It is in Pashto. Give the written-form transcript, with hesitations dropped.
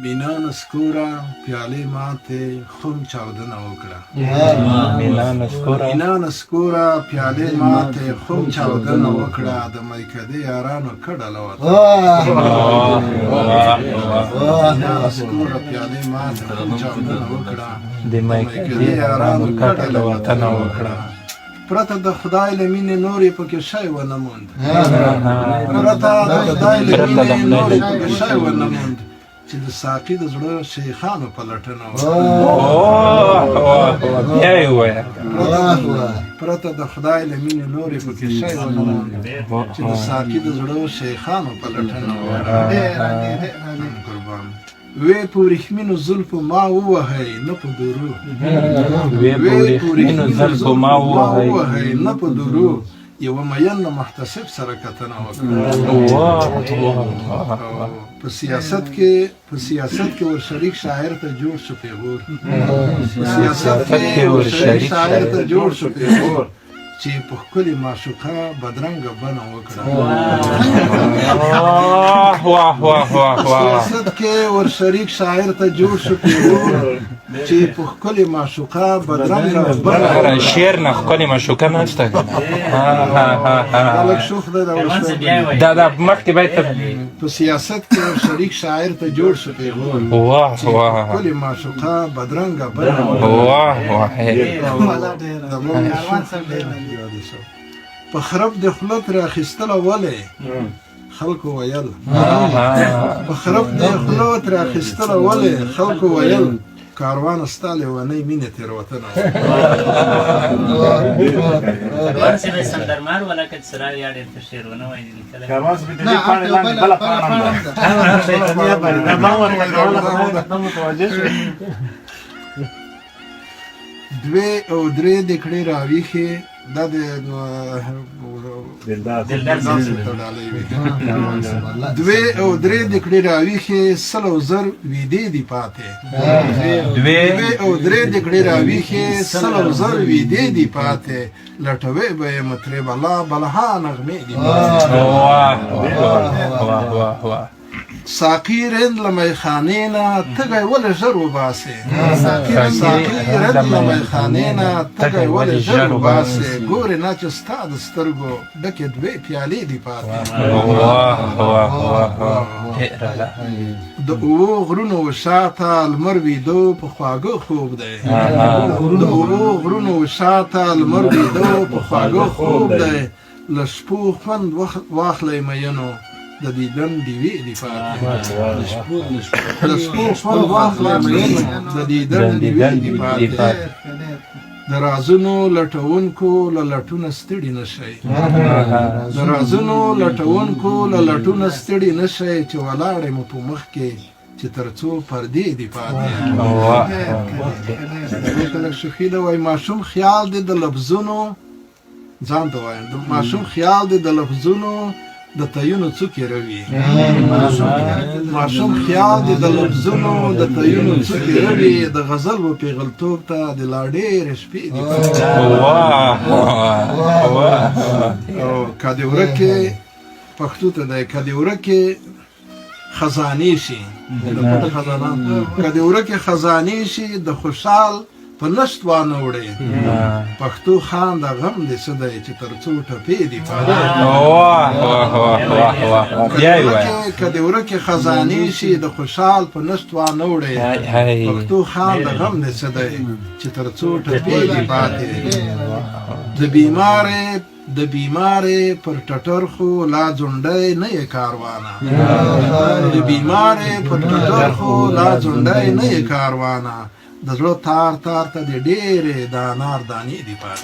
مینا نسکوره پیالې ماتې خم چاودنه وکړه مینا نسکوره پیالې ماتې خم چاودنه وکړه د میکدې یارانو کډه وطن مینا نسکوره پیالې ماتې خم چاودنه وکړه د میکدې یارانو کډه وطن وکړه پرته د خدای له مینې نورې پکې شی ونه موند پرته د خدای له مینې نورې پکې شی ونه موند چې د ساقي د زړه شیخانو په لټنه پرته د خدای له مینې نورې پکې شی ونه موند چې د ساقي د زړه شیخانو په لټنه قربان وې په ورېښمینو زلفو ما ووهئ نه په دورو وې په ورېښمینو زلفو ما ووهئ نه په دورو یوه مین محتسب سره کتنه وکړه په سیاست کې ور شریک شاعر ته جوړ شو پیغور په سیاست کې ور شریک شاعر ته جوړ شو پیغور چې په ښکلې معشوقه بدرنګه بڼه وکړه سیاست کې ور شریک شاعر ته جوړ شو پیغور چې په ښکلې معشوقه بدرنګه بڼه شعر نه ښکلې معشوقه نشته خلک شوخ دی دا مخکې باید په سیاست کې ور شریک شاعر ته جوړ شو پیغور چې په ښکلې معشوقه بدرنګه بڼه په خراب د خوله ترې اخیستله ولې خلکو ویل په خراب د خوله ترې اخیستله ولې خلکو ویل کاروان ستا لیونۍ مینې تېروتنه کاروان صاحب سندرمار ولا که سراوي یا ډېر ښه شعرونه وایي کاروان صاحب د دې پاڼې لاندې بله پاڼه دوې او درې دکړې راویښې دا د دوې او درې دکړې راویښې سل او زر ویدې دي پاتې دوې او درې دکړې راویښې سل او زر ویدې دي پاتې لټوې به یې مطرې بلا بلها نغمې دي ساقي رند له میخانې نه تږی ولې ژر وباسې ساقي رند له میخانې نه تږی ولې ژر وباسې ګورې نه چې ستا د سترګو ډکې دوې پیالې دي پاتې د اوو غرونو شاته لمر ویدو په خواږه خوب دی د اوو غرونو شاته لمر ویدو په خواږه خوب دی له شپو خوند واخلی مینو د دیدن دیوې دي پاتې د شپو خوند واخلی مینو د دیدن دیوې دي پاتې د رازونو لټونکو له لټونه ستړي نه شئ د رازونو لټونکو له لټونه ستړي نه شئ چې ولاړې مو په مخ کې چې تر څو پردې دي پاتې کله شوخي ده وایي ماشوم خیال دی د لفظونو ځان ته وایم د ماشوم خیال دی د لفظونو د تیونو څوکې روي ماشوم خیال دی د لفظونو د تیونو څوکې روي د غزل و پیغلتوب ته د لا ډېرې شپې دي که دې ورکې پښتو ته دی که دې ورکې خزانې شي که دې ورکې خزانې شي د خوشحال په نشت وانه وړې پښتو خان د غم دې څه دی چې تر څو ټپې دي که دې ورکې خزانې شي د خوشحال په نشت وانه وړې پښتو خان د غم دې څه دی چې تر څو ټپې دي پاتې د بیمارې پر ټټر خو لا ځونډی نه یې کاروانه د بیمارې پر ټټر خو لا ځونډی نه یې کاروانه د زړه تار تار ته د ډېرې د انار دانې دي پاتې